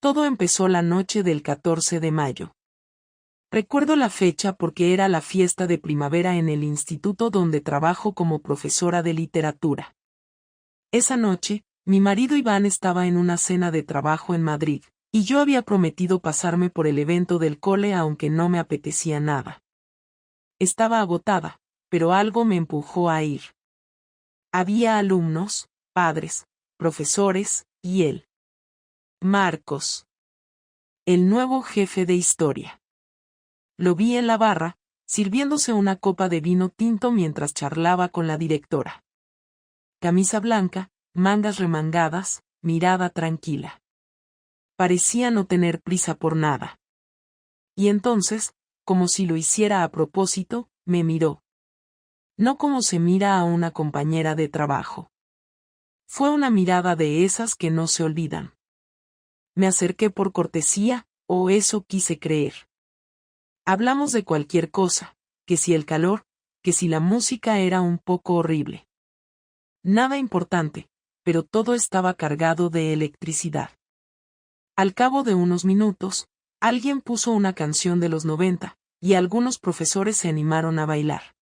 Todo empezó la noche del 14 de mayo. Recuerdo la fecha porque era la fiesta de primavera en el instituto donde trabajo como profesora de literatura. Esa noche, mi marido Iván estaba en una cena de trabajo en Madrid, y yo había prometido pasarme por el evento del cole aunque no me apetecía nada. Estaba agotada, pero algo me empujó a ir. Había alumnos, padres, profesores, y él. Marcos. El nuevo jefe de historia. Lo vi en la barra, sirviéndose una copa de vino tinto mientras charlaba con la directora. Camisa blanca, mangas remangadas, mirada tranquila. Parecía no tener prisa por nada. Y entonces, como si lo hiciera a propósito, me miró. No como se mira a una compañera de trabajo. Fue una mirada de esas que no se olvidan. Me acerqué por cortesía, o eso quise creer. Hablamos de cualquier cosa, que si el calor, que si la música era un poco horrible. Nada importante, pero todo estaba cargado de electricidad. Al cabo de unos minutos, alguien puso una canción de los 90, y algunos profesores se animaron a bailar.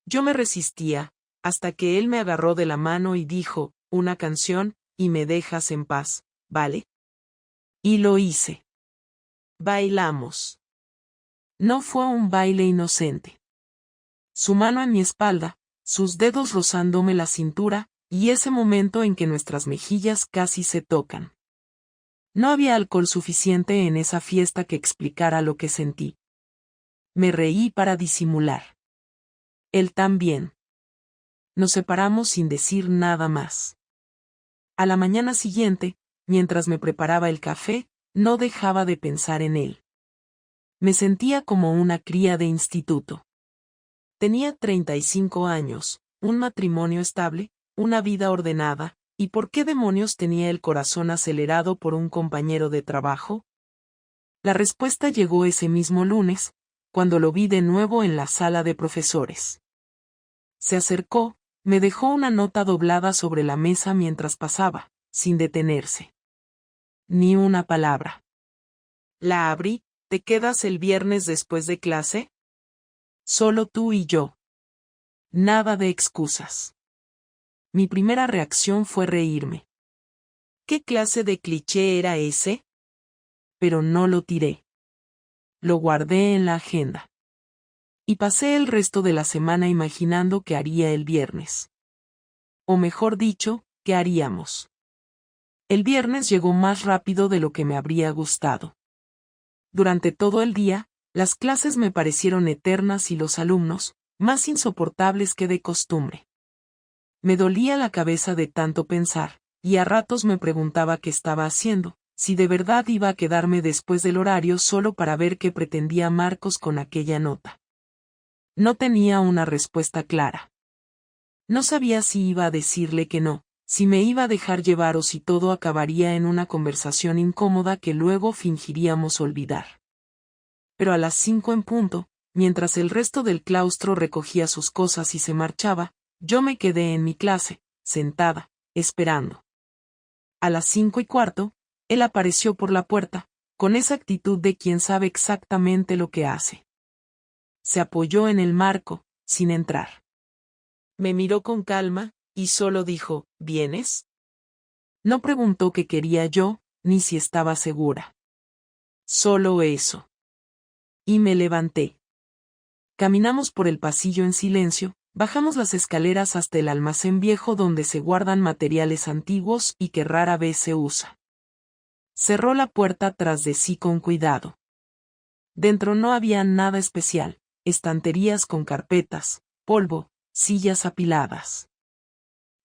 Yo me resistía, hasta que él me agarró de la mano y dijo, una canción, y me dejas en paz, ¿vale? Y lo hice. Bailamos. No fue un baile inocente. Su mano en mi espalda, sus dedos rozándome la cintura, y ese momento en que nuestras mejillas casi se tocan. No había alcohol suficiente en esa fiesta que explicara lo que sentí. Me reí para disimular. Él también. Nos separamos sin decir nada más. A la mañana siguiente, mientras me preparaba el café, no dejaba de pensar en él. Me sentía como una cría de instituto. Tenía 35 años, un matrimonio estable, una vida ordenada, ¿y por qué demonios tenía el corazón acelerado por un compañero de trabajo? La respuesta llegó ese mismo lunes, cuando lo vi de nuevo en la sala de profesores. Se acercó, me dejó una nota doblada sobre la mesa mientras pasaba, sin detenerse. Ni una palabra. La abrí. ¿Te quedas el viernes después de clase? Solo tú y yo. Nada de excusas. Mi primera reacción fue reírme. ¿Qué clase de cliché era ese? Pero no lo tiré. Lo guardé en la agenda. Y pasé el resto de la semana imaginando qué haría el viernes. O mejor dicho, qué haríamos. El viernes llegó más rápido de lo que me habría gustado. Durante todo el día, las clases me parecieron eternas y los alumnos, más insoportables que de costumbre. Me dolía la cabeza de tanto pensar, y a ratos me preguntaba qué estaba haciendo, si de verdad iba a quedarme después del horario solo para ver qué pretendía Marcos con aquella nota. No tenía una respuesta clara. No sabía si iba a decirle que no, si me iba a dejar llevar o si todo acabaría en una conversación incómoda que luego fingiríamos olvidar. Pero a las 5 en punto, mientras el resto del claustro recogía sus cosas y se marchaba, yo me quedé en mi clase, sentada, esperando. A las 5:15, él apareció por la puerta, con esa actitud de quien sabe exactamente lo que hace. Se apoyó en el marco, sin entrar. Me miró con calma, y solo dijo, ¿vienes? No preguntó qué quería yo, ni si estaba segura. Solo eso. Y me levanté. Caminamos por el pasillo en silencio, bajamos las escaleras hasta el almacén viejo donde se guardan materiales antiguos y que rara vez se usa. Cerró la puerta tras de sí con cuidado. Dentro no había nada especial, estanterías con carpetas, polvo, sillas apiladas.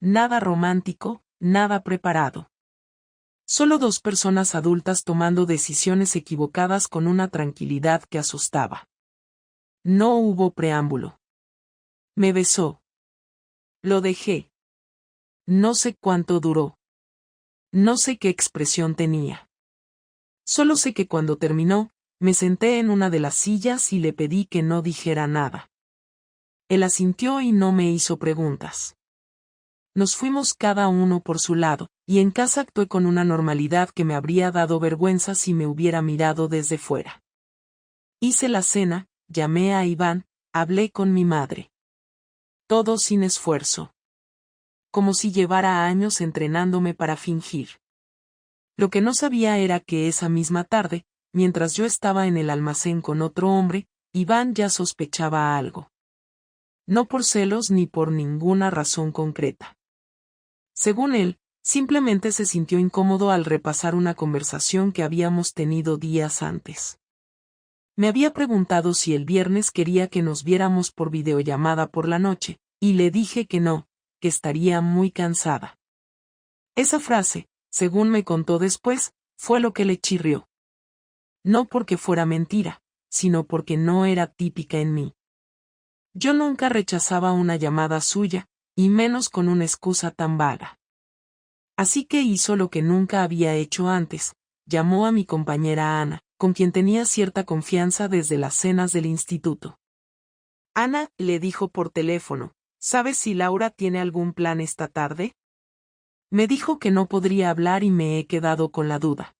Nada romántico, nada preparado. Solo dos personas adultas tomando decisiones equivocadas con una tranquilidad que asustaba. No hubo preámbulo. Me besó. Lo dejé. No sé cuánto duró. No sé qué expresión tenía. Solo sé que cuando terminó, me senté en una de las sillas y le pedí que no dijera nada. Él asintió y no me hizo preguntas. Nos fuimos cada uno por su lado, y en casa actué con una normalidad que me habría dado vergüenza si me hubiera mirado desde fuera. Hice la cena, llamé a Iván, hablé con mi madre. Todo sin esfuerzo. Como si llevara años entrenándome para fingir. Lo que no sabía era que esa misma tarde, mientras yo estaba en el almacén con otro hombre, Iván ya sospechaba algo. No por celos ni por ninguna razón concreta. Según él, simplemente se sintió incómodo al repasar una conversación que habíamos tenido días antes. Me había preguntado si el viernes quería que nos viéramos por videollamada por la noche, y le dije que no, que estaría muy cansada. Esa frase, según me contó después, fue lo que le chirrió. No porque fuera mentira, sino porque no era típica en mí. Yo nunca rechazaba una llamada suya, y menos con una excusa tan vaga. Así que hizo lo que nunca había hecho antes, llamó a mi compañera Ana, con quien tenía cierta confianza desde las cenas del instituto. Ana, le dijo por teléfono, ¿sabes si Laura tiene algún plan esta tarde? Me dijo que no podría hablar y me he quedado con la duda.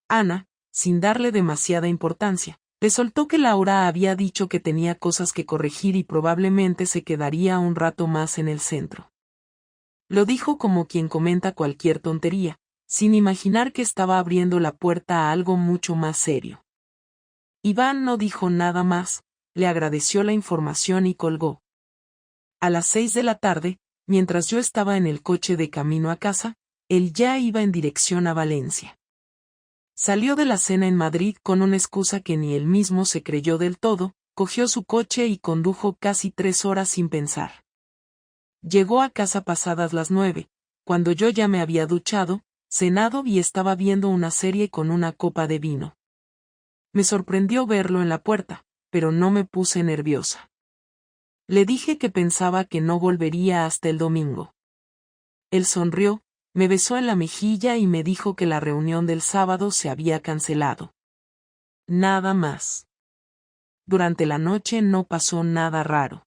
Ana, sin darle demasiada importancia, le soltó que Laura había dicho que tenía cosas que corregir y probablemente se quedaría un rato más en el centro. Lo dijo como quien comenta cualquier tontería, sin imaginar que estaba abriendo la puerta a algo mucho más serio. Iván no dijo nada más, le agradeció la información y colgó. A las 6 de la tarde, mientras yo estaba en el coche de camino a casa, él ya iba en dirección a Valencia. Salió de la cena en Madrid con una excusa que ni él mismo se creyó del todo, cogió su coche y condujo casi 3 horas sin pensar. Llegó a casa pasadas las 9, cuando yo ya me había duchado, cenado y estaba viendo una serie con una copa de vino. Me sorprendió verlo en la puerta, pero no me puse nerviosa. Le dije que pensaba que no volvería hasta el domingo. Él sonrió, me besó en la mejilla y me dijo que la reunión del sábado se había cancelado. Nada más. Durante la noche no pasó nada raro.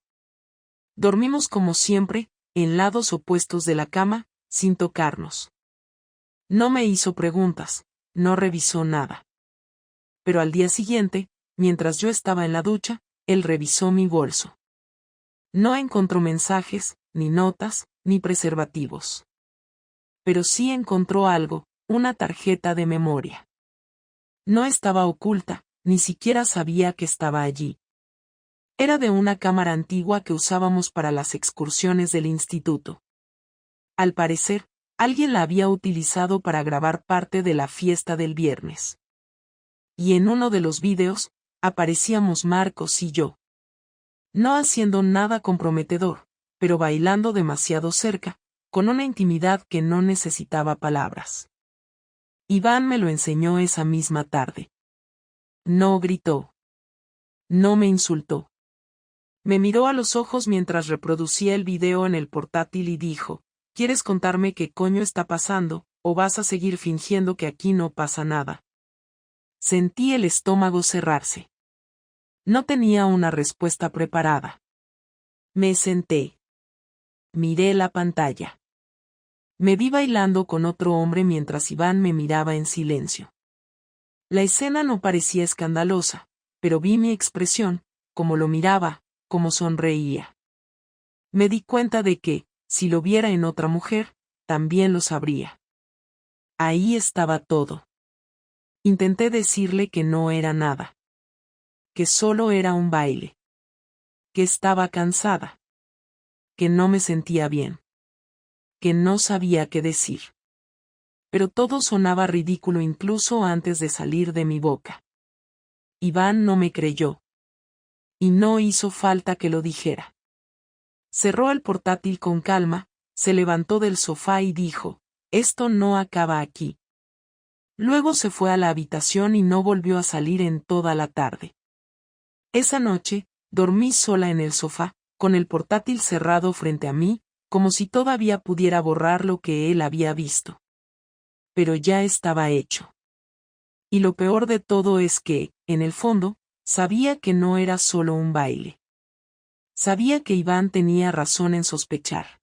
Dormimos como siempre, en lados opuestos de la cama, sin tocarnos. No me hizo preguntas, no revisó nada. Pero al día siguiente, mientras yo estaba en la ducha, él revisó mi bolso. No encontró mensajes, ni notas, ni preservativos. Pero sí encontró algo, una tarjeta de memoria. No estaba oculta, ni siquiera sabía que estaba allí. Era de una cámara antigua que usábamos para las excursiones del instituto. Al parecer, alguien la había utilizado para grabar parte de la fiesta del viernes. Y en uno de los vídeos, aparecíamos Marcos y yo. No haciendo nada comprometedor, pero bailando demasiado cerca, con una intimidad que no necesitaba palabras. Iván me lo enseñó esa misma tarde. No gritó. No me insultó. Me miró a los ojos mientras reproducía el video en el portátil y dijo, ¿quieres contarme qué coño está pasando, o vas a seguir fingiendo que aquí no pasa nada? Sentí el estómago cerrarse. No tenía una respuesta preparada. Me senté. Miré la pantalla. Me vi bailando con otro hombre mientras Iván me miraba en silencio. La escena no parecía escandalosa, pero vi mi expresión, cómo lo miraba, cómo sonreía. Me di cuenta de que, si lo viera en otra mujer, también lo sabría. Ahí estaba todo. Intenté decirle que no era nada. Que solo era un baile. Que estaba cansada. Que no me sentía bien. Que no sabía qué decir. Pero todo sonaba ridículo incluso antes de salir de mi boca. Iván no me creyó. Y no hizo falta que lo dijera. Cerró el portátil con calma, se levantó del sofá y dijo, esto no acaba aquí. Luego se fue a la habitación y no volvió a salir en toda la tarde. Esa noche, dormí sola en el sofá, con el portátil cerrado frente a mí, como si todavía pudiera borrar lo que él había visto. Pero ya estaba hecho. Y lo peor de todo es que, en el fondo, sabía que no era solo un baile. Sabía que Iván tenía razón en sospechar.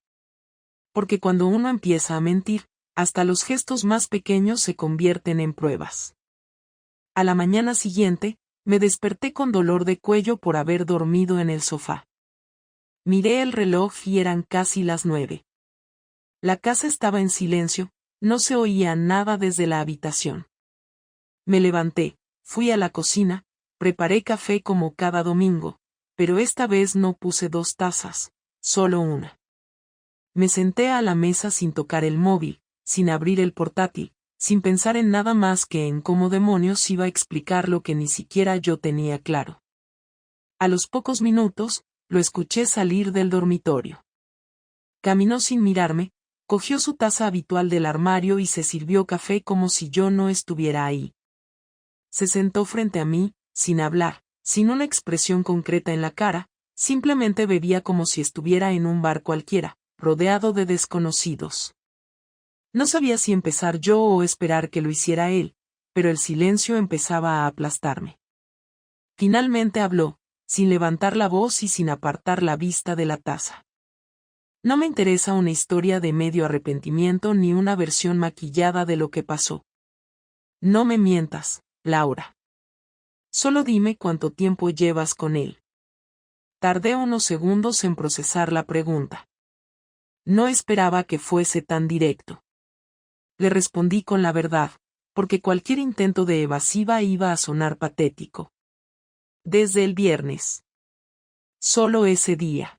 Porque cuando uno empieza a mentir, hasta los gestos más pequeños se convierten en pruebas. A la mañana siguiente, me desperté con dolor de cuello por haber dormido en el sofá. Miré el reloj y eran casi las 9. La casa estaba en silencio, no se oía nada desde la habitación. Me levanté, fui a la cocina, preparé café como cada domingo, pero esta vez no puse 2 tazas, solo una. Me senté a la mesa sin tocar el móvil, sin abrir el portátil, sin pensar en nada más que en cómo demonios iba a explicar lo que ni siquiera yo tenía claro. A los pocos minutos, lo escuché salir del dormitorio. Caminó sin mirarme, cogió su taza habitual del armario y se sirvió café como si yo no estuviera ahí. Se sentó frente a mí, sin hablar, sin una expresión concreta en la cara, simplemente bebía como si estuviera en un bar cualquiera, rodeado de desconocidos. No sabía si empezar yo o esperar que lo hiciera él, pero el silencio empezaba a aplastarme. Finalmente habló, sin levantar la voz y sin apartar la vista de la taza. No me interesa una historia de medio arrepentimiento ni una versión maquillada de lo que pasó. No me mientas, Laura. Solo dime cuánto tiempo llevas con él. Tardé unos segundos en procesar la pregunta. No esperaba que fuese tan directo. Le respondí con la verdad, porque cualquier intento de evasiva iba a sonar patético. Desde el viernes. Solo ese día.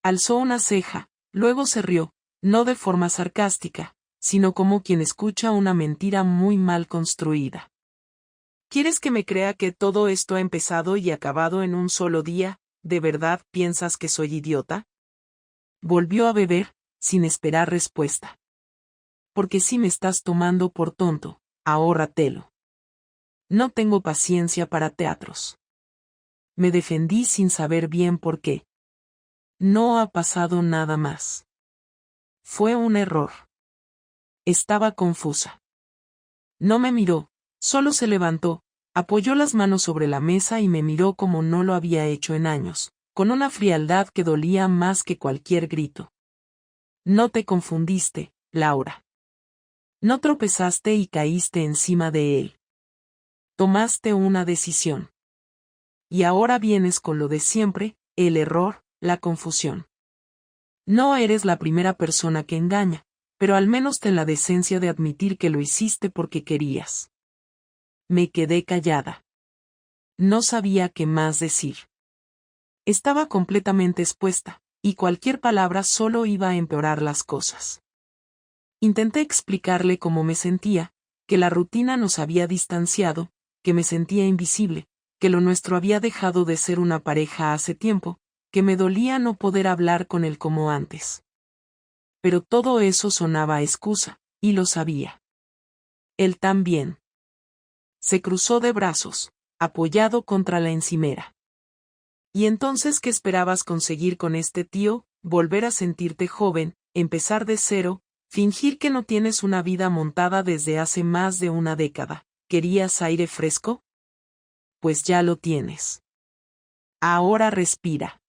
Alzó una ceja, luego se rió, no de forma sarcástica, sino como quien escucha una mentira muy mal construida. ¿Quieres que me crea que todo esto ha empezado y acabado en un solo día? ¿De verdad piensas que soy idiota? Volvió a beber, sin esperar respuesta. Porque si me estás tomando por tonto, ahórratelo. No tengo paciencia para teatros. Me defendí sin saber bien por qué. No ha pasado nada más. Fue un error. Estaba confusa. No me miró, solo se levantó, apoyó las manos sobre la mesa y me miró como no lo había hecho en años, con una frialdad que dolía más que cualquier grito. No te confundiste, Laura. No tropezaste y caíste encima de él. Tomaste una decisión. Y ahora vienes con lo de siempre, el error, la confusión. No eres la primera persona que engaña, pero al menos ten la decencia de admitir que lo hiciste porque querías. Me quedé callada. No sabía qué más decir. Estaba completamente expuesta, y cualquier palabra solo iba a empeorar las cosas. Intenté explicarle cómo me sentía, que la rutina nos había distanciado, que me sentía invisible, que lo nuestro había dejado de ser una pareja hace tiempo, que me dolía no poder hablar con él como antes. Pero todo eso sonaba a excusa, y lo sabía. Él también. Se cruzó de brazos, apoyado contra la encimera. ¿Y entonces qué esperabas conseguir con este tío? Volver a sentirte joven, empezar de cero, fingir que no tienes una vida montada desde hace más de una década. ¿Querías aire fresco? Pues ya lo tienes. Ahora respira.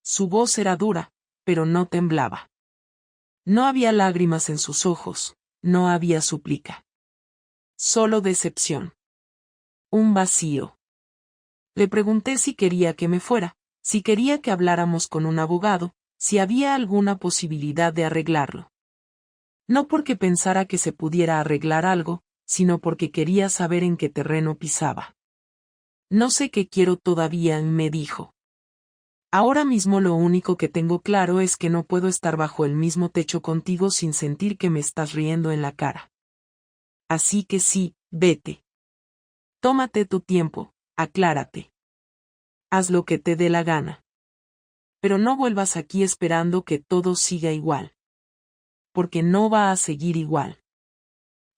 Su voz era dura, pero no temblaba. No había lágrimas en sus ojos, no había súplica. Solo decepción. Un vacío. Le pregunté si quería que me fuera, si quería que habláramos con un abogado, si había alguna posibilidad de arreglarlo. No porque pensara que se pudiera arreglar algo, sino porque quería saber en qué terreno pisaba. No sé qué quiero todavía, me dijo. Ahora mismo lo único que tengo claro es que no puedo estar bajo el mismo techo contigo sin sentir que me estás riendo en la cara. Así que sí, vete. Tómate tu tiempo, aclárate. Haz lo que te dé la gana. Pero no vuelvas aquí esperando que todo siga igual. Porque no va a seguir igual.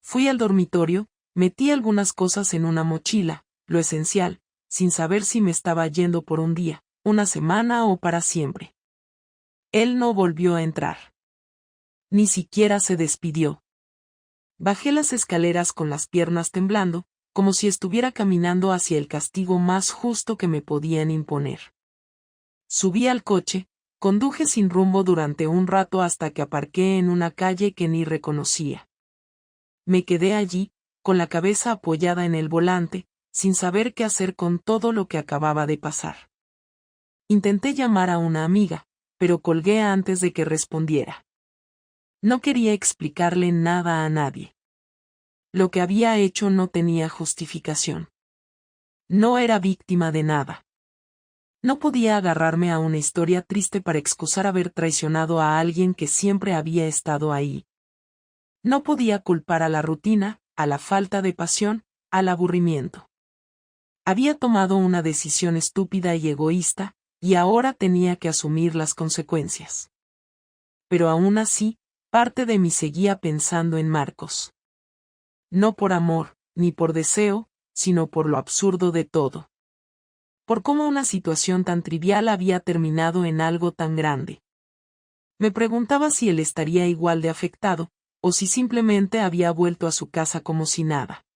Fui al dormitorio, metí algunas cosas en una mochila, lo esencial, sin saber si me estaba yendo por un día, una semana o para siempre. Él no volvió a entrar. Ni siquiera se despidió. Bajé las escaleras con las piernas temblando, como si estuviera caminando hacia el castigo más justo que me podían imponer. Subí al coche, Conduje sin rumbo durante un rato hasta que aparqué en una calle que ni reconocía. Me quedé allí, con la cabeza apoyada en el volante, sin saber qué hacer con todo lo que acababa de pasar. Intenté llamar a una amiga, pero colgué antes de que respondiera. No quería explicarle nada a nadie. Lo que había hecho no tenía justificación. No era víctima de nada. No podía agarrarme a una historia triste para excusar haber traicionado a alguien que siempre había estado ahí. No podía culpar a la rutina, a la falta de pasión, al aburrimiento. Había tomado una decisión estúpida y egoísta, y ahora tenía que asumir las consecuencias. Pero aún así, parte de mí seguía pensando en Marcos. No por amor, ni por deseo, sino por lo absurdo de todo. Por cómo una situación tan trivial había terminado en algo tan grande. Me preguntaba si él estaría igual de afectado, o si simplemente había vuelto a su casa como si nada.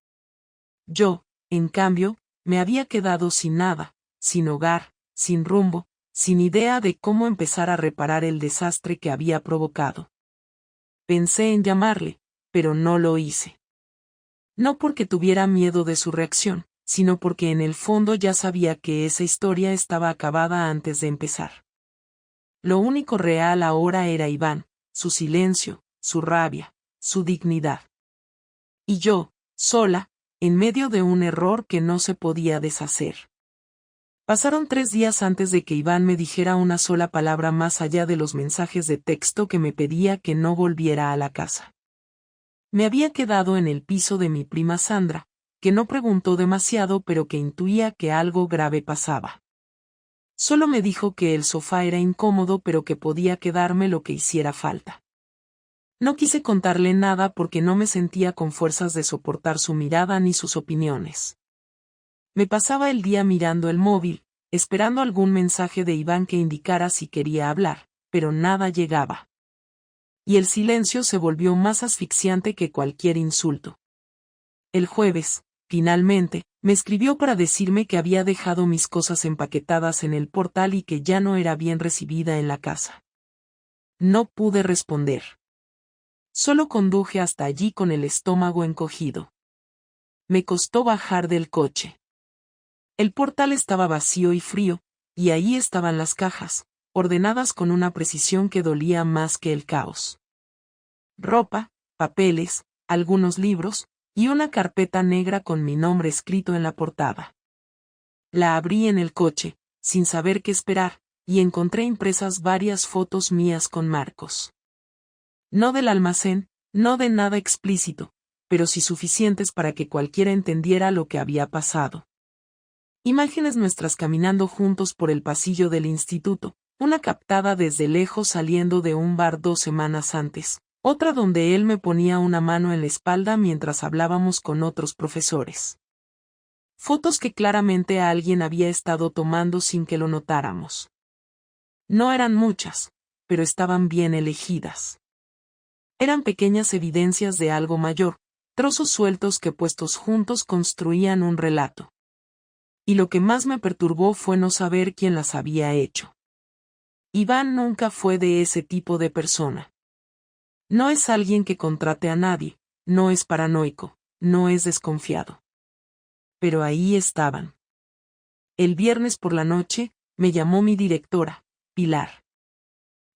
Yo, en cambio, me había quedado sin nada, sin hogar, sin rumbo, sin idea de cómo empezar a reparar el desastre que había provocado. Pensé en llamarle, pero no lo hice. No porque tuviera miedo de su reacción, sino porque en el fondo ya sabía que esa historia estaba acabada antes de empezar. Lo único real ahora era Iván, su silencio, su rabia, su dignidad. Y yo, sola, en medio de un error que no se podía deshacer. Pasaron 3 días antes de que Iván me dijera una sola palabra más allá de los mensajes de texto que me pedía que no volviera a la casa. Me había quedado en el piso de mi prima Sandra, que no preguntó demasiado pero que intuía que algo grave pasaba. Solo me dijo que el sofá era incómodo pero que podía quedarme lo que hiciera falta. No quise contarle nada porque no me sentía con fuerzas de soportar su mirada ni sus opiniones. Me pasaba el día mirando el móvil, esperando algún mensaje de Iván que indicara si quería hablar, pero nada llegaba. Y el silencio se volvió más asfixiante que cualquier insulto. El jueves, finalmente, me escribió para decirme que había dejado mis cosas empaquetadas en el portal y que ya no era bien recibida en la casa. No pude responder. Solo conduje hasta allí con el estómago encogido. Me costó bajar del coche. El portal estaba vacío y frío, y ahí estaban las cajas, ordenadas con una precisión que dolía más que el caos. Ropa, papeles, algunos libros, y una carpeta negra con mi nombre escrito en la portada. La abrí en el coche, sin saber qué esperar, y encontré impresas varias fotos mías con Marcos. No del almacén, no de nada explícito, pero sí suficientes para que cualquiera entendiera lo que había pasado. Imágenes nuestras caminando juntos por el pasillo del instituto, una captada desde lejos saliendo de un bar 2 semanas antes, otra donde él me ponía una mano en la espalda mientras hablábamos con otros profesores. Fotos que claramente alguien había estado tomando sin que lo notáramos. No eran muchas, pero estaban bien elegidas. Eran pequeñas evidencias de algo mayor, trozos sueltos que puestos juntos construían un relato. Y lo que más me perturbó fue no saber quién las había hecho. Iván nunca fue de ese tipo de persona. No es alguien que contrate a nadie, no es paranoico, no es desconfiado. Pero ahí estaban. El viernes por la noche, me llamó mi directora, Pilar.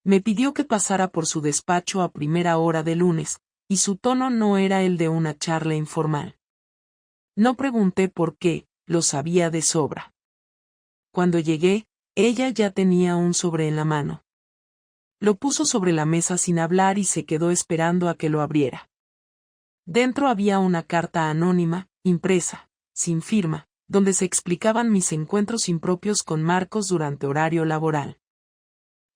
Me pidió que pasara por su despacho a primera hora de lunes, y su tono no era el de una charla informal. No pregunté por qué, lo sabía de sobra. Cuando llegué, ella ya tenía un sobre en la mano. Lo puso sobre la mesa sin hablar y se quedó esperando a que lo abriera. Dentro había una carta anónima, impresa, sin firma, donde se explicaban mis encuentros impropios con Marcos durante horario laboral.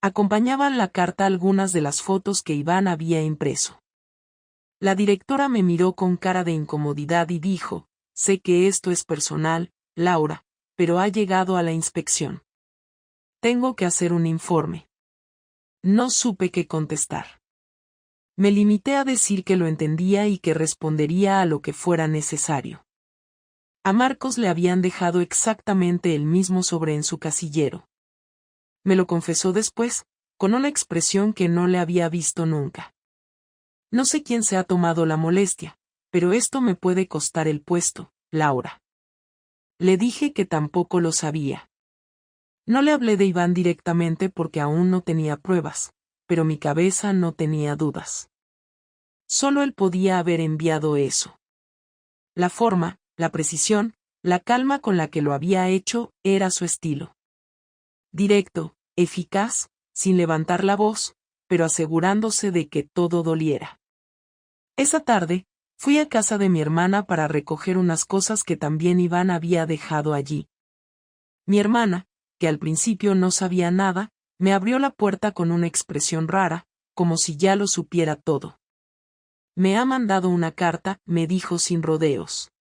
Acompañaban la carta algunas de las fotos que Iván había impreso. La directora me miró con cara de incomodidad y dijo: «Sé que esto es personal, Laura, pero ha llegado a la inspección. Tengo que hacer un informe». No supe qué contestar. Me limité a decir que lo entendía y que respondería a lo que fuera necesario. A Marcos le habían dejado exactamente el mismo sobre en su casillero. Me lo confesó después, con una expresión que no le había visto nunca. No sé quién se ha tomado la molestia, pero esto me puede costar el puesto, Laura. Le dije que tampoco lo sabía. No le hablé de Iván directamente porque aún no tenía pruebas, pero mi cabeza no tenía dudas. Solo él podía haber enviado eso. La forma, la precisión, la calma con la que lo había hecho, era su estilo. Directo, eficaz, sin levantar la voz, pero asegurándose de que todo doliera. Esa tarde, fui a casa de mi hermana para recoger unas cosas que también Iván había dejado allí. Mi hermana, que al principio no sabía nada, me abrió la puerta con una expresión rara, como si ya lo supiera todo. Me ha mandado una carta, me dijo sin rodeos.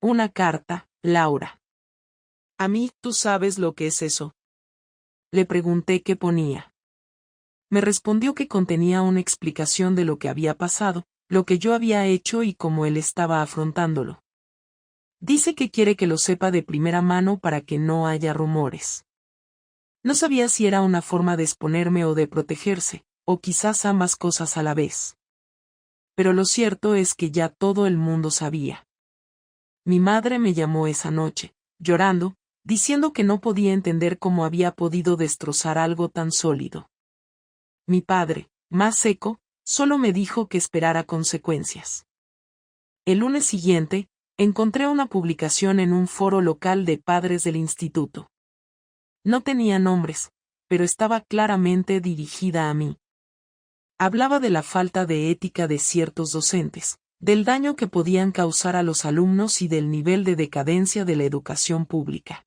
Una carta, Laura. A mí, ¿tú sabes lo que es eso? Le pregunté qué ponía. Me respondió que contenía una explicación de lo que había pasado, lo que yo había hecho y cómo él estaba afrontándolo. Dice que quiere que lo sepa de primera mano para que no haya rumores. No sabía si era una forma de exponerme o de protegerse, o quizás ambas cosas a la vez. Pero lo cierto es que ya todo el mundo sabía. Mi madre me llamó esa noche, llorando, diciendo que no podía entender cómo había podido destrozar algo tan sólido. Mi padre, más seco, solo me dijo que esperara consecuencias. El lunes siguiente, encontré una publicación en un foro local de padres del instituto. No tenía nombres, pero estaba claramente dirigida a mí. Hablaba de la falta de ética de ciertos docentes, del daño que podían causar a los alumnos y del nivel de decadencia de la educación pública.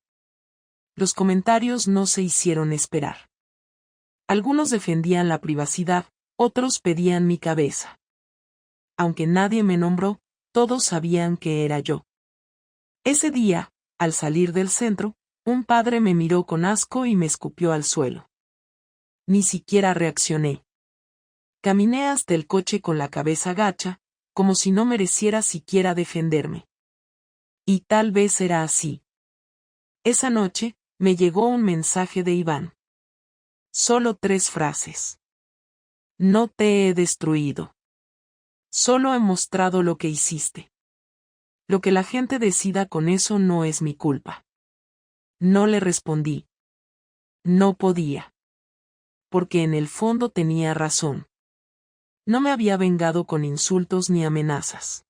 Los comentarios no se hicieron esperar. Algunos defendían la privacidad, otros pedían mi cabeza. Aunque nadie me nombró, todos sabían que era yo. Ese día, al salir del centro, un padre me miró con asco y me escupió al suelo. Ni siquiera reaccioné. Caminé hasta el coche con la cabeza gacha, como si no mereciera siquiera defenderme. Y tal vez era así. Esa noche, me llegó un mensaje de Iván. Solo 3 frases. No te he destruido. Solo he mostrado lo que hiciste. Lo que la gente decida con eso no es mi culpa. No le respondí. No podía. Porque en el fondo tenía razón. No me había vengado con insultos ni amenazas.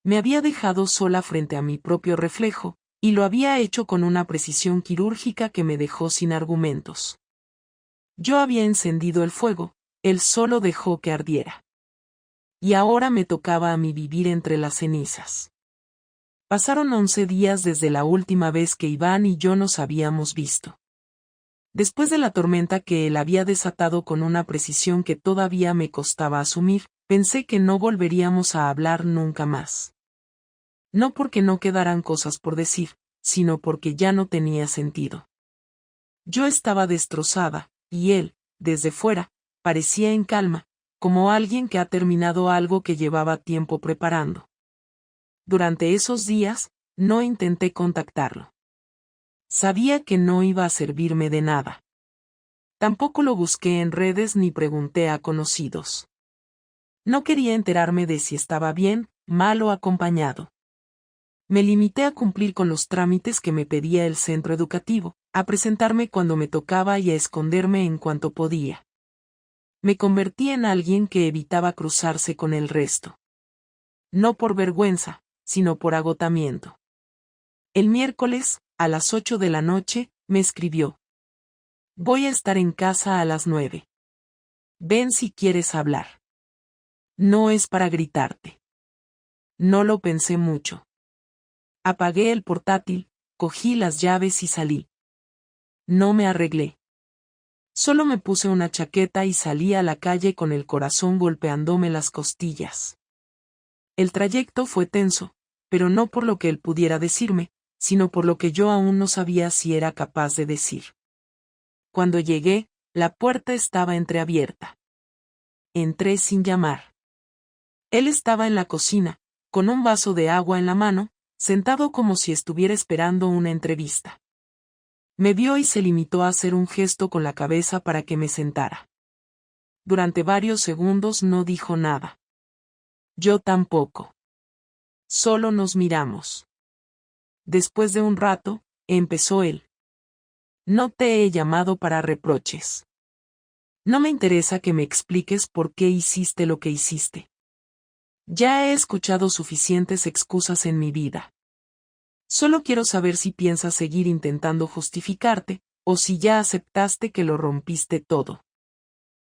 Me había dejado sola frente a mi propio reflejo, y lo había hecho con una precisión quirúrgica que me dejó sin argumentos. Yo había encendido el fuego, él solo dejó que ardiera. Y ahora me tocaba a mí vivir entre las cenizas. Pasaron 11 días desde la última vez que Iván y yo nos habíamos visto. Después de la tormenta que él había desatado con una precisión que todavía me costaba asumir, pensé que no volveríamos a hablar nunca más. No porque no quedaran cosas por decir, sino porque ya no tenía sentido. Yo estaba destrozada, y él, desde fuera, parecía en calma, como alguien que ha terminado algo que llevaba tiempo preparando. Durante esos días, no intenté contactarlo. Sabía que no iba a servirme de nada. Tampoco lo busqué en redes ni pregunté a conocidos. No quería enterarme de si estaba bien, mal o acompañado. Me limité a cumplir con los trámites que me pedía el centro educativo, a presentarme cuando me tocaba y a esconderme en cuanto podía. Me convertí en alguien que evitaba cruzarse con el resto. No por vergüenza, sino por agotamiento. El miércoles, a las 8 de la noche, me escribió. Voy a estar en casa a las 9. Ven si quieres hablar. No es para gritarte. No lo pensé mucho. Apagué el portátil, cogí las llaves y salí. No me arreglé. Solo me puse una chaqueta y salí a la calle con el corazón golpeándome las costillas. El trayecto fue tenso, pero no por lo que él pudiera decirme, sino por lo que yo aún no sabía si era capaz de decir. Cuando llegué, la puerta estaba entreabierta. Entré sin llamar. Él estaba en la cocina, con un vaso de agua en la mano, sentado como si estuviera esperando una entrevista. Me vio y se limitó a hacer un gesto con la cabeza para que me sentara. Durante varios segundos no dijo nada. Yo tampoco. Solo nos miramos. Después de un rato, empezó él. No te he llamado para reproches. No me interesa que me expliques por qué hiciste lo que hiciste. Ya he escuchado suficientes excusas en mi vida. Solo quiero saber si piensas seguir intentando justificarte, o si ya aceptaste que lo rompiste todo.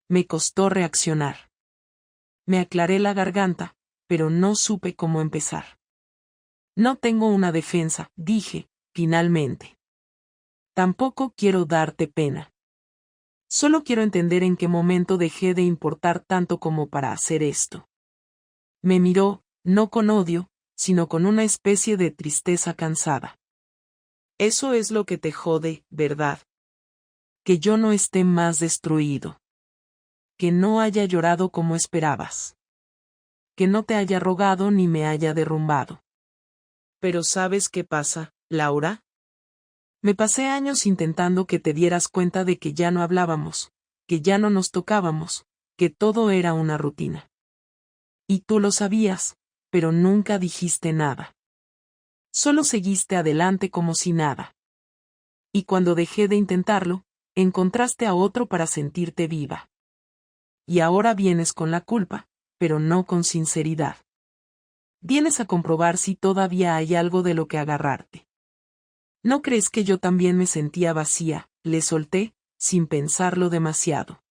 Me costó reaccionar. Me aclaré la garganta, pero no supe cómo empezar. No tengo una defensa, dije, finalmente. Tampoco quiero darte pena. Solo quiero entender en qué momento dejé de importar tanto como para hacer esto. Me miró, no con odio, sino con una especie de tristeza cansada. Eso es lo que te jode, ¿verdad? Que yo no esté más destruido. Que no haya llorado como esperabas. Que no te haya rogado ni me haya derrumbado. Pero ¿sabes qué pasa, Laura? Me pasé años intentando que te dieras cuenta de que ya no hablábamos, que ya no nos tocábamos, que todo era una rutina. Y tú lo sabías, pero nunca dijiste nada. Solo seguiste adelante como si nada. Y cuando dejé de intentarlo, encontraste a otro para sentirte viva. Y ahora vienes con la culpa, pero no con sinceridad. Vienes a comprobar si todavía hay algo de lo que agarrarte. ¿No crees que yo también me sentía vacía? Le solté, sin pensarlo demasiado.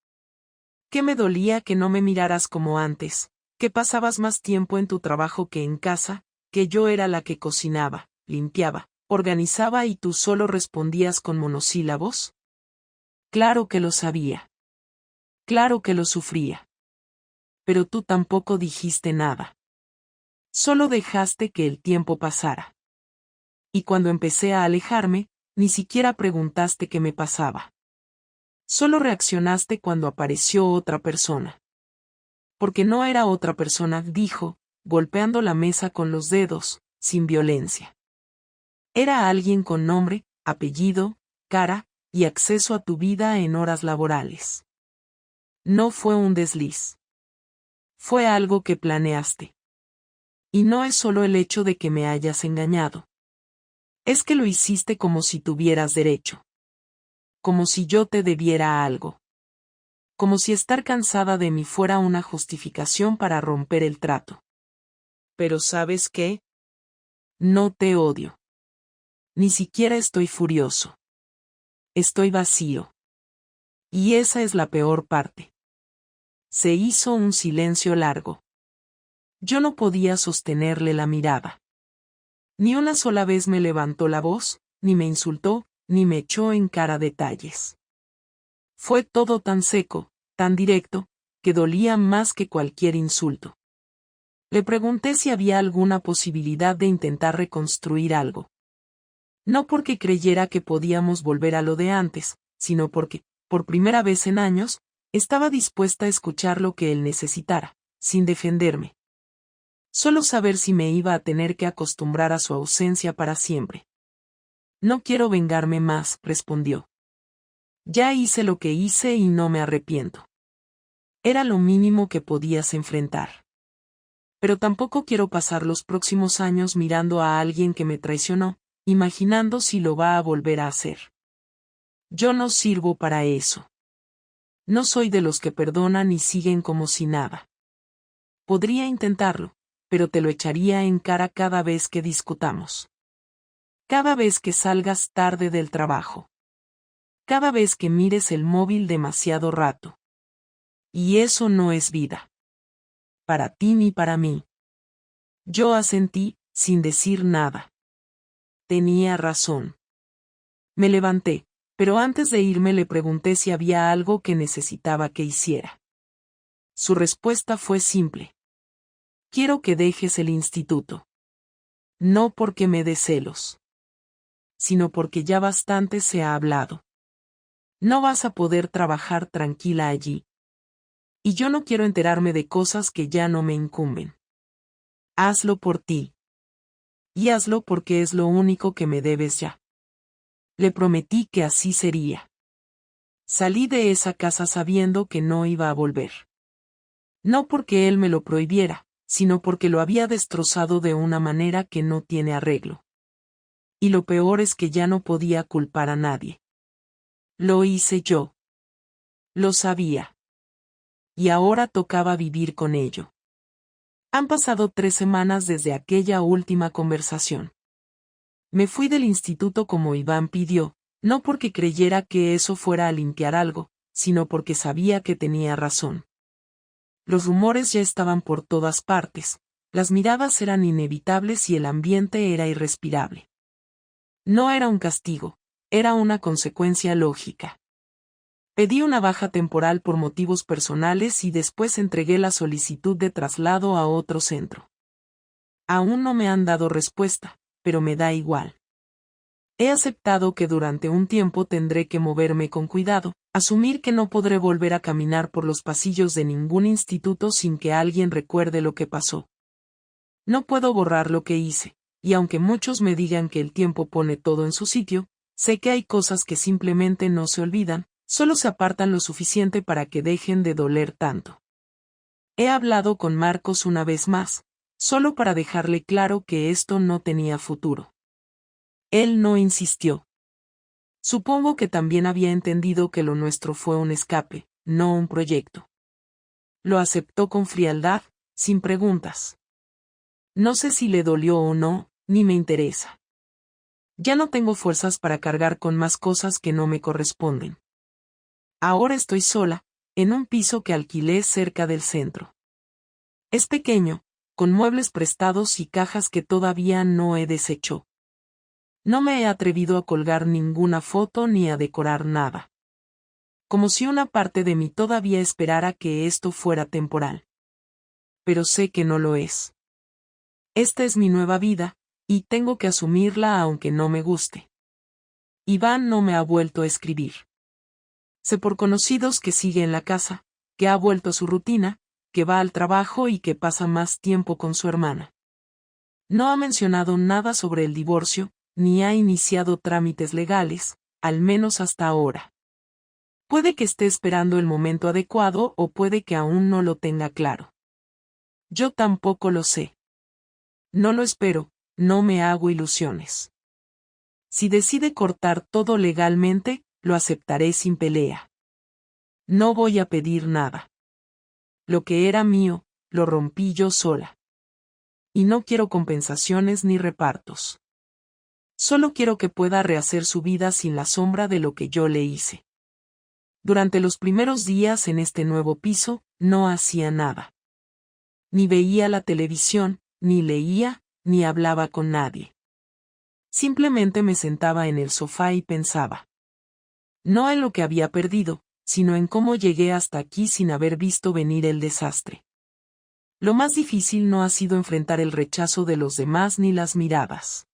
¿Qué me dolía que no me miraras como antes? Que pasabas más tiempo en tu trabajo que en casa, que yo era la que cocinaba, limpiaba, organizaba y tú solo respondías con monosílabos. Claro que lo sabía. Claro que lo sufría. Pero tú tampoco dijiste nada. Solo dejaste que el tiempo pasara. Y cuando empecé a alejarme, ni siquiera preguntaste qué me pasaba. Solo reaccionaste cuando apareció otra persona. Porque no era otra persona, dijo, golpeando la mesa con los dedos, sin violencia. Era alguien con nombre, apellido, cara, y acceso a tu vida en horas laborales. No fue un desliz. Fue algo que planeaste. Y no es solo el hecho de que me hayas engañado. Es que lo hiciste como si tuvieras derecho. Como si yo te debiera algo. Como si estar cansada de mí fuera una justificación para romper el trato. Pero ¿sabes qué? No te odio. Ni siquiera estoy furioso. Estoy vacío. Y esa es la peor parte. Se hizo un silencio largo. Yo no podía sostenerle la mirada. Ni una sola vez me levantó la voz, ni me insultó, ni me echó en cara detalles. Fue todo tan seco, tan directo, que dolía más que cualquier insulto. Le pregunté si había alguna posibilidad de intentar reconstruir algo. No porque creyera que podíamos volver a lo de antes, sino porque, por primera vez en años, estaba dispuesta a escuchar lo que él necesitara, sin defenderme. Solo saber si me iba a tener que acostumbrar a su ausencia para siempre. No quiero vengarme más, respondió. Ya hice lo que hice y no me arrepiento. Era lo mínimo que podías enfrentar. Pero tampoco quiero pasar los próximos años mirando a alguien que me traicionó, imaginando si lo va a volver a hacer. Yo no sirvo para eso. No soy de los que perdonan y siguen como si nada. Podría intentarlo, pero te lo echaría en cara cada vez que discutamos. Cada vez que salgas tarde del trabajo. Cada vez que mires el móvil demasiado rato. Y eso no es vida. Para ti ni para mí. Yo asentí, sin decir nada. Tenía razón. Me levanté, pero antes de irme le pregunté si había algo que necesitaba que hiciera. Su respuesta fue simple. Quiero que dejes el instituto. No porque me dé celos, sino porque ya bastante se ha hablado. No vas a poder trabajar tranquila allí. Y yo no quiero enterarme de cosas que ya no me incumben. Hazlo por ti. Y hazlo porque es lo único que me debes ya. Le prometí que así sería. Salí de esa casa sabiendo que no iba a volver. No porque él me lo prohibiera, sino porque lo había destrozado de una manera que no tiene arreglo. Y lo peor es que ya no podía culpar a nadie. Lo hice yo. Lo sabía. Y ahora tocaba vivir con ello. Han pasado 3 semanas desde aquella última conversación. Me fui del instituto como Iván pidió, no porque creyera que eso fuera a limpiar algo, sino porque sabía que tenía razón. Los rumores ya estaban por todas partes, las miradas eran inevitables y el ambiente era irrespirable. No era un castigo, era una consecuencia lógica. Pedí una baja temporal por motivos personales y después entregué la solicitud de traslado a otro centro. Aún no me han dado respuesta, pero me da igual. He aceptado que durante un tiempo tendré que moverme con cuidado, asumir que no podré volver a caminar por los pasillos de ningún instituto sin que alguien recuerde lo que pasó. No puedo borrar lo que hice, y aunque muchos me digan que el tiempo pone todo en su sitio, sé que hay cosas que simplemente no se olvidan, solo se apartan lo suficiente para que dejen de doler tanto. He hablado con Marcos una vez más, solo para dejarle claro que esto no tenía futuro. Él no insistió. Supongo que también había entendido que lo nuestro fue un escape, no un proyecto. Lo aceptó con frialdad, sin preguntas. No sé si le dolió o no, ni me interesa. Ya no tengo fuerzas para cargar con más cosas que no me corresponden. Ahora estoy sola, en un piso que alquilé cerca del centro. Es pequeño, con muebles prestados y cajas que todavía no he deshecho. No me he atrevido a colgar ninguna foto ni a decorar nada. Como si una parte de mí todavía esperara que esto fuera temporal. Pero sé que no lo es. Esta es mi nueva vida, y tengo que asumirla aunque no me guste. Iván no me ha vuelto a escribir. Sé por conocidos que sigue en la casa, que ha vuelto a su rutina, que va al trabajo y que pasa más tiempo con su hermana. No ha mencionado nada sobre el divorcio, ni ha iniciado trámites legales, al menos hasta ahora. Puede que esté esperando el momento adecuado o puede que aún no lo tenga claro. Yo tampoco lo sé. No lo espero, no me hago ilusiones. Si decide cortar todo legalmente, lo aceptaré sin pelea. No voy a pedir nada. Lo que era mío, lo rompí yo sola. Y no quiero compensaciones ni repartos. Solo quiero que pueda rehacer su vida sin la sombra de lo que yo le hice. Durante los primeros días en este nuevo piso, no hacía nada. Ni veía la televisión, ni leía, ni hablaba con nadie. Simplemente me sentaba en el sofá y pensaba. No en lo que había perdido, sino en cómo llegué hasta aquí sin haber visto venir el desastre. Lo más difícil no ha sido enfrentar el rechazo de los demás ni las miradas.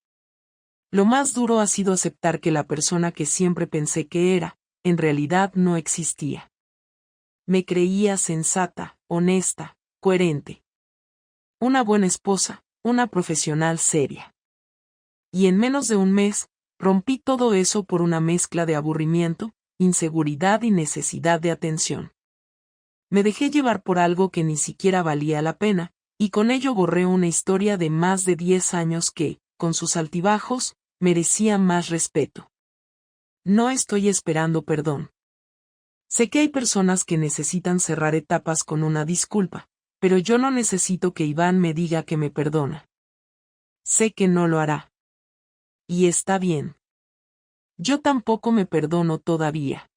Lo más duro ha sido aceptar que la persona que siempre pensé que era, en realidad no existía. Me creía sensata, honesta, coherente. Una buena esposa, una profesional seria. Y en menos de un mes, rompí todo eso por una mezcla de aburrimiento, inseguridad y necesidad de atención. Me dejé llevar por algo que ni siquiera valía la pena, y con ello borré una historia de más de 10 años que, con sus altibajos, merecía más respeto. No estoy esperando perdón. Sé que hay personas que necesitan cerrar etapas con una disculpa, pero yo no necesito que Iván me diga que me perdona. Sé que no lo hará. Y está bien. Yo tampoco me perdono todavía.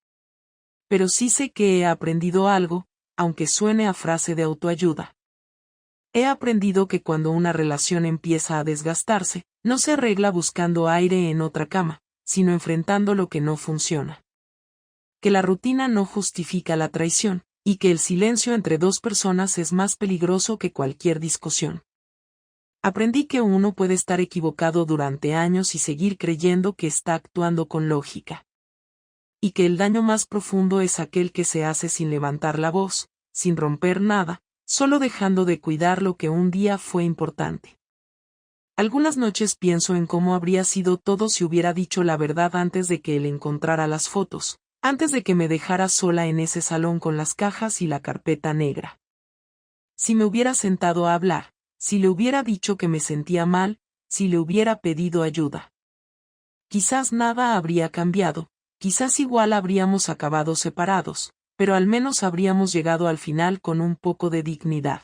Pero sí sé que he aprendido algo, aunque suene a frase de autoayuda. He aprendido que cuando una relación empieza a desgastarse, no se arregla buscando aire en otra cama, sino enfrentando lo que no funciona. Que la rutina no justifica la traición, y que el silencio entre dos personas es más peligroso que cualquier discusión. Aprendí que uno puede estar equivocado durante años y seguir creyendo que está actuando con lógica. Y que el daño más profundo es aquel que se hace sin levantar la voz, sin romper nada, solo dejando de cuidar lo que un día fue importante. Algunas noches pienso en cómo habría sido todo si hubiera dicho la verdad antes de que él encontrara las fotos, antes de que me dejara sola en ese salón con las cajas y la carpeta negra. Si me hubiera sentado a hablar, si le hubiera dicho que me sentía mal, si le hubiera pedido ayuda. Quizás nada habría cambiado, quizás igual habríamos acabado separados, pero al menos habríamos llegado al final con un poco de dignidad.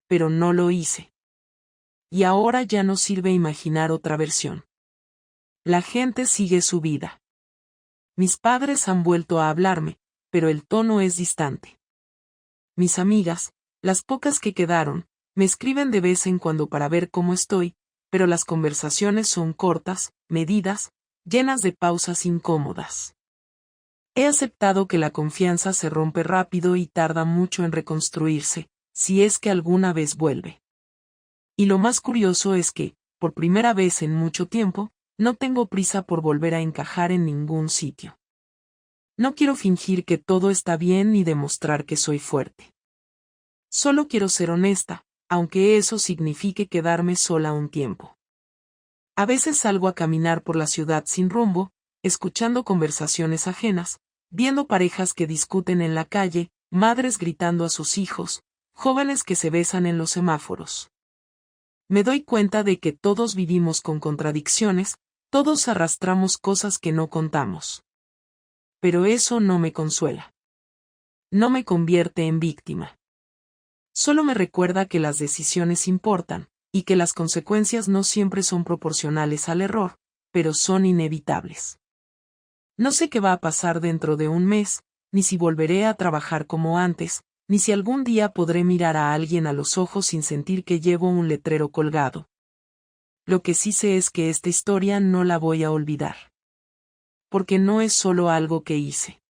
Pero no lo hice. Y ahora ya no sirve imaginar otra versión. La gente sigue su vida. Mis padres han vuelto a hablarme, pero el tono es distante. Mis amigas, las pocas que quedaron, me escriben de vez en cuando para ver cómo estoy, pero las conversaciones son cortas, medidas, llenas de pausas incómodas. He aceptado que la confianza se rompe rápido y tarda mucho en reconstruirse, si es que alguna vez vuelve. Y lo más curioso es que, por primera vez en mucho tiempo, no tengo prisa por volver a encajar en ningún sitio. No quiero fingir que todo está bien ni demostrar que soy fuerte. Solo quiero ser honesta, aunque eso signifique quedarme sola un tiempo. A veces salgo a caminar por la ciudad sin rumbo, escuchando conversaciones ajenas, viendo parejas que discuten en la calle, madres gritando a sus hijos, jóvenes que se besan en los semáforos. Me doy cuenta de que todos vivimos con contradicciones, todos arrastramos cosas que no contamos. Pero eso no me consuela. No me convierte en víctima. Solo me recuerda que las decisiones importan, y que las consecuencias no siempre son proporcionales al error, pero son inevitables. No sé qué va a pasar dentro de un mes, ni si volveré a trabajar como antes, ni si algún día podré mirar a alguien a los ojos sin sentir que llevo un letrero colgado. Lo que sí sé es que esta historia no la voy a olvidar. Porque no es solo algo que hice.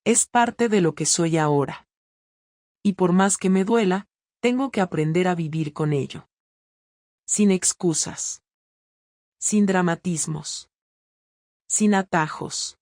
Es parte de lo que soy ahora. Y por más que me duela, tengo que aprender a vivir con ello. Sin excusas. Sin dramatismos. Sin atajos.